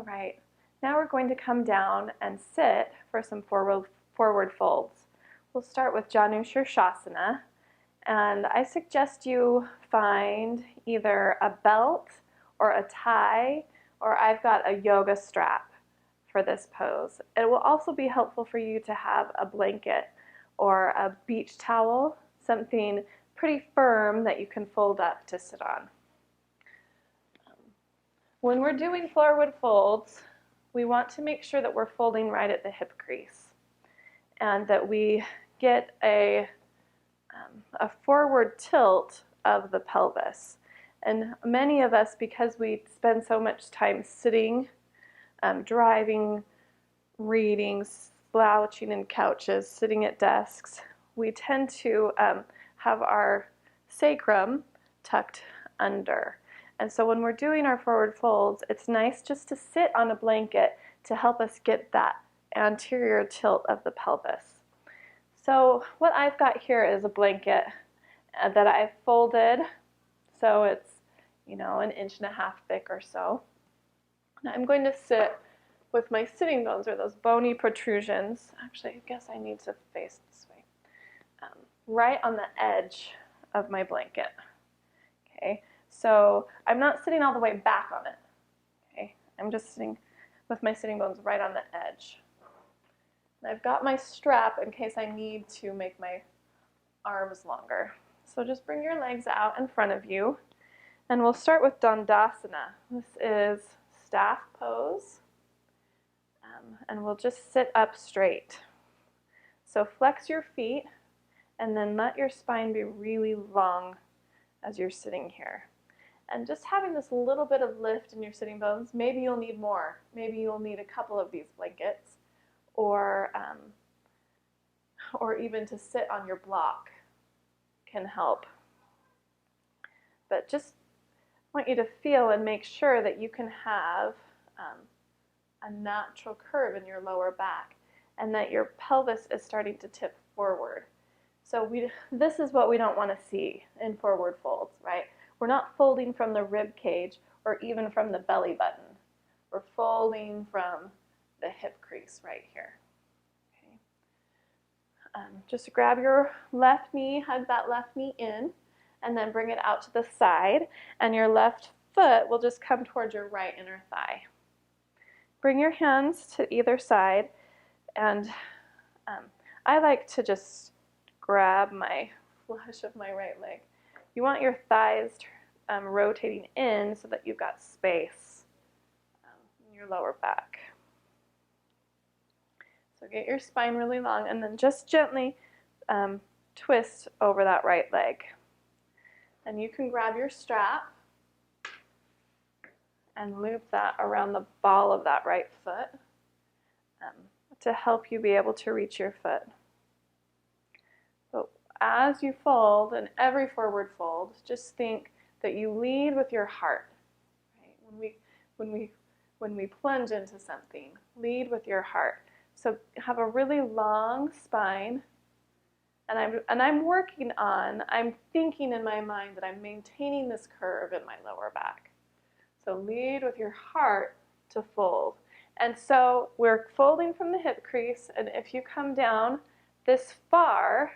right, now we're going to come down and sit for some forward folds. We'll start with Janushirshasana, and I suggest you find either a belt or a tie, or I've got a yoga strap for this pose. It will also be helpful for you to have a blanket or a beach towel, something pretty firm that you can fold up to sit on. When we're doing forward folds, we want to make sure that we're folding right at the hip crease and that we get a forward tilt of the pelvis. And many of us, because we spend so much time sitting, driving, reading, slouching in couches, sitting at desks, we tend to have our sacrum tucked under. And so when we're doing our forward folds, it's nice just to sit on a blanket to help us get that anterior tilt of the pelvis. So what I've got here is a blanket that I've folded, so it's, you know, 1.5 inches thick or so. Now I'm going to sit with my sitting bones, or those bony protrusions. Actually, I guess I need to face this way. Right on the edge of my blanket. Okay, so I'm not sitting all the way back on it. Okay, I'm just sitting with my sitting bones right on the edge. And I've got my strap in case I need to make my arms longer. So just bring your legs out in front of you, and we'll start with Dandasana. This is staff pose, and we'll just sit up straight. So flex your feet, and then let your spine be really long as you're sitting here. And just having this little bit of lift in your sitting bones, maybe you'll need more. Maybe you'll need a couple of these blankets, or even to sit on your block can help. But just want you to feel and make sure that you can have a natural curve in your lower back and that your pelvis is starting to tip forward. So this is what we don't want to see in forward folds, right? We're not folding from the rib cage or even from the belly button. We're folding from the hip crease right here. Okay. Just grab your left knee, hug that left knee in, and then bring it out to the side, and your left foot will just come towards your right inner thigh. Bring your hands to either side, and I like to just grab my flesh of my right leg. You want your thighs rotating in so that you've got space in your lower back. So get your spine really long, and then just gently twist over that right leg. And you can grab your strap and loop that around the ball of that right foot to help you be able to reach your foot. So as you fold, in every forward fold, just think that you lead with your heart. Right? When we plunge into something, lead with your heart. So have a really long spine, and I'm thinking in my mind that I'm maintaining this curve in my lower back. So lead with your heart to fold. And so we're folding from the hip crease, and if you come down this far,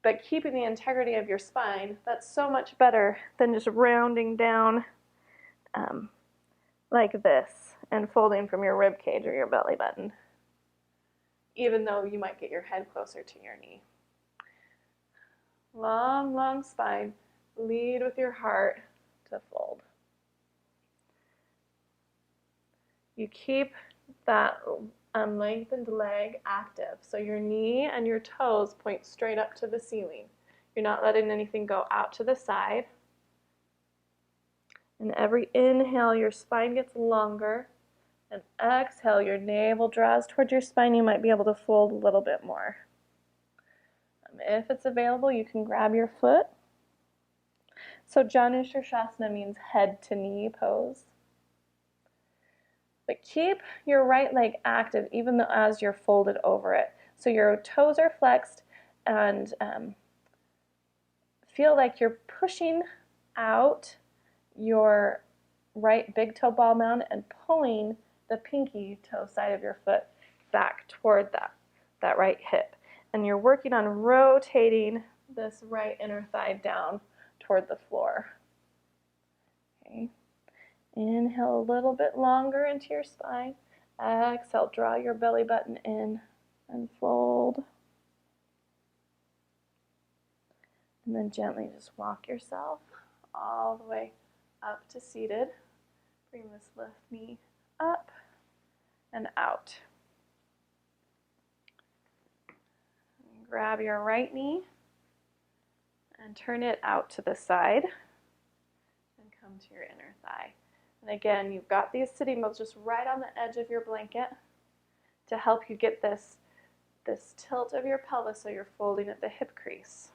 but keeping the integrity of your spine, that's so much better than just rounding down like this and folding from your rib cage or your belly button, even though you might get your head closer to your knee. Long, long spine. Lead with your heart to fold. You keep that lengthened leg active, so your knee and your toes point straight up to the ceiling. You're not letting anything go out to the side. And every inhale, your spine gets longer, and exhale, your navel draws towards your spine. You might be able to fold a little bit more. If it's available, you can grab your foot. So Janushirshasana means head to knee pose. But keep your right leg active even though as you're folded over it. So your toes are flexed, and feel like you're pushing out your right big toe ball mound and pulling the pinky toe side of your foot back toward that right hip. And you're working on rotating this right inner thigh down toward the floor. Okay. Inhale a little bit longer into your spine. Exhale, draw your belly button in and fold. And then gently just walk yourself all the way up to seated. Bring this left knee up and out. Grab your right knee and turn it out to the side and come to your inner thigh. And again, you've got these sitting bones just right on the edge of your blanket to help you get this tilt of your pelvis so you're folding at the hip crease.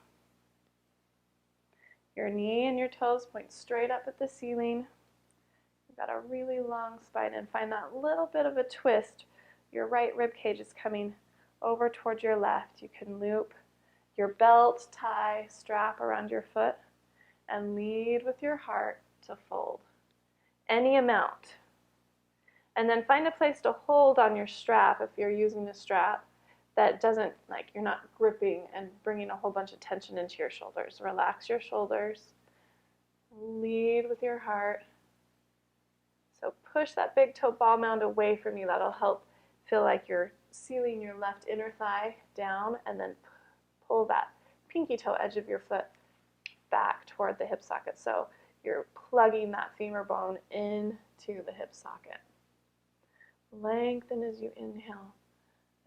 Your knee and your toes point straight up at the ceiling. You've got a really long spine, and find that little bit of a twist. Your right rib cage is coming over towards your left. You can loop your belt, tie, strap around your foot and lead with your heart to fold. Any amount. And then find a place to hold on your strap if you're using the strap that doesn't, like, you're not gripping and bringing a whole bunch of tension into your shoulders. Relax your shoulders. Lead with your heart. So push that big toe ball mound away from you. That'll help feel like you're sealing your left inner thigh down, and then pull that pinky toe edge of your foot back toward the hip socket. So you're plugging that femur bone into the hip socket. Lengthen as you inhale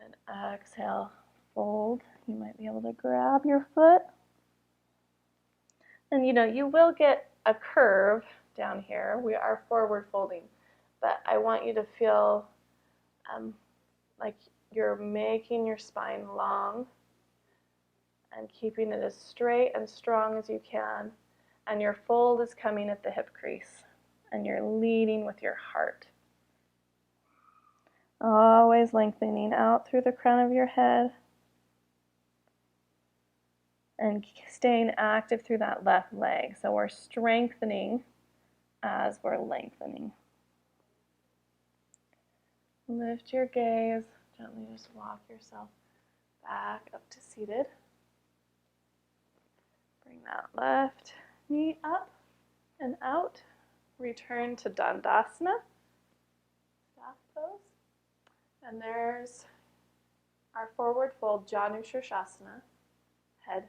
and exhale. Fold. You might be able to grab your foot. And you will get a curve down here. We are forward folding, but I want you to feel like you're making your spine long and keeping it as straight and strong as you can. And your fold is coming at the hip crease, and you're leading with your heart. Always lengthening out through the crown of your head and staying active through that left leg. So we're strengthening as we're lengthening. Lift your gaze. Gently just walk yourself back up to seated. Bring that left knee up and out. Return to Dandasana, staff pose. And there's our forward fold, Janu Shirshasana, head